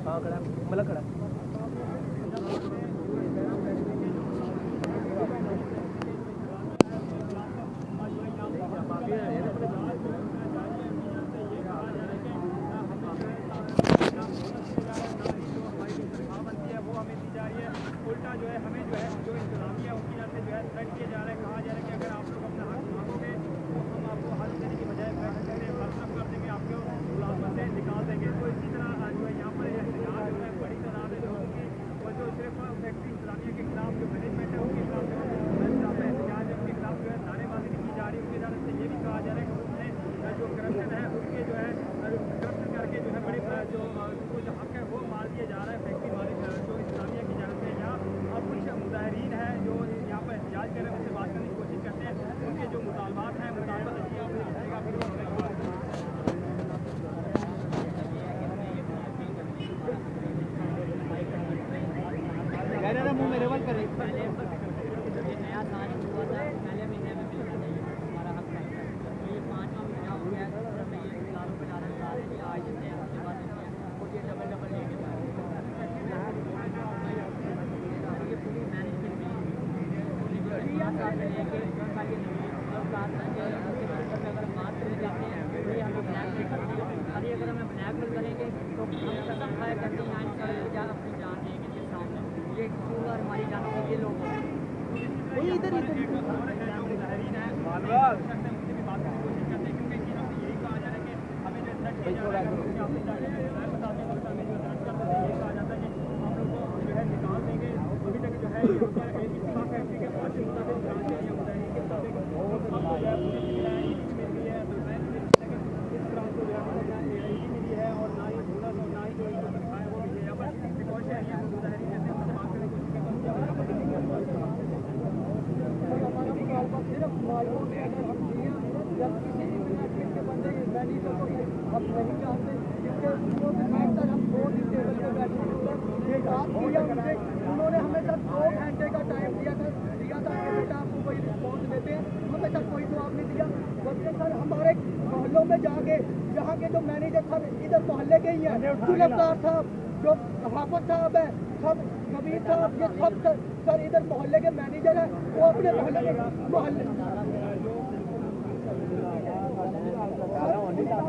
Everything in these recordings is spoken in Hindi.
हाँ खड़ा मतलब खड़ा उल्टा जो है हमें जो है जो इंतजामिया उनकी तरफ से जो है थ्रेट किया जा रहा है, कहा जा रहा है कि अगर आप लोग अपना हक मांगोगे तो हम आपको हक देने की बजाय बर्तरफ कर देंगे, आपको मुलाजमत से निकाल देंगे। तो इसी तरह जो है यहाँ पर एहतजाज जो है बड़ी तादाद है लोगों की, और जो सिर्फ फैक्ट्री इंतजामिया के खिलाफ जो मैनेजमेंट है उनके खिलाफ जो एहतजाज है उनके खिलाफ जो है नारेबाजी नहीं की जा रही। उनकी तरफ से ये भी कहा जा रहा है कि उसने जो करप्शन है उसके जो है करप्शन करके जो है बड़े जो उनको जो हक है वो मार दिया जा रहा है फैक्ट्री मालिक जो इंतजामिया की जानब से। यहाँ और कुछ मुजाहरीन है जो यहाँ पर एहतजाज कर रहे हैं, उनसे बात करने की कोशिश करते हैं। उनके जो मुतालबात हैं मुतालबात अच्छी आपको बताएगा फिर मुँह मेरे बल करें। पहले नया साल हुआ था, पहले महीने में मिलना चाहिए हमारा हक है। तो ये 5वां महीना हो गया है, हमें ये किसानों पे ला रहे हैं, आज देते हैं उसके बाद देते हैं और ये डबल लेके ये पूरी मैनेजमेंट में पूरी जो लेके उनका ये नहीं और बात है कि अगर हम बात करने जाते हैं तो ये हमें ब्लैकमेल करते हैं। अरे अगर हमें ब्लैकमेल करेंगे तो हम कसम खाया करते हैं यहाँ अपनी जान देंगे इनके सामने, ये पूरा हमारी जान को ये लोग इधर है मुझे भी बात करने की कोशिश करते हैं, क्योंकि यही कहा जा रहा है कि हमें जो थ्रेट किया जा रहा है यही कहा जाता है कि हम लोग को जो है निकाल देंगे। अभी तक जो है इत्तेफाक फैक्ट्री के पास मुताबिक जांच के मुताबिक मिली है, तो मैं इस ग्राम को जो है मिली है और ना ही भूला और ना ही जो इनको तनख्वाह है वो मिली है। यहाँ पर एक और शहरी है मुजाहरी जैसे उनसे बात करने की कोशिश करता हूँ। सिर्फ मालूम है अगर हम दिए जब किसी भी मैनेजमेंट के बंदे मैनेजर को हम नहीं जानते जिसके उनको दिमाग तक हम 2 दिन टेबल पर बैठे ये बात किया उनसे, उन्होंने हमें सिर्फ 2 घंटे का टाइम दिया था कि बेटा आपको कोई रिस्पॉन्स देते हैं, हमें तक कोई जवाब नहीं दिया। जबकि सर हमारे मोहल्लों में जाके यहाँ के जो मैनेजर सर इधर मोहल्ले के ही हैं, गुलफ्तार साहब जो हाफिज साहब है, सब कबीर साहब, ये सब सर इधर मोहल्ले के मैनेजर हैं, वो अपने मोहल्ले के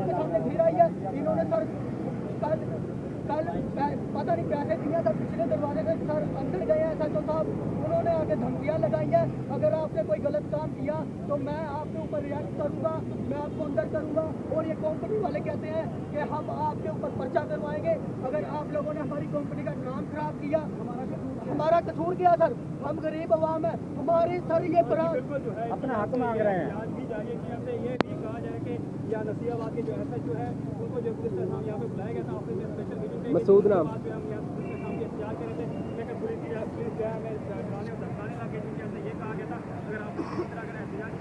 सामने फिर आई है। इन्होंने सर कल पता नहीं पैसे दिया था पिछले दरवाजे से सर अंदर गए हैं SHO साहब, उन्होंने आके धमकियां लगाई हैं अगर आपने कोई गलत काम किया तो मैं आपके ऊपर रिएक्ट करूंगा, मैं आपको अंदर करूंगा। और ये कंपनी वाले कहते हैं कि हम आपके ऊपर पर्चा करवाएंगे अगर आप लोगों ने हमारी कंपनी का नाम खराब किया। हमारा कसूर क्या सर, हम गरीब आवाम है, हमारे सर ये अपना हक मांग रहे हैं। आज भी जाइए कि हमसे ये भी कहा जाए कि या नसीहाबाद के जो SHO है उनको जो पुलिस यहाँ पे बुलाया गया था ऑफिस में स्पेशल मीटिंग मसूद नाम हम यहाँ सामने एहतजाज कर रहे थे, लेकिन पुलिस जो है हमें धमकाने लगे, जिनके हमसे ये कहा गया था अगर आप इस तरह अगर एहतजाज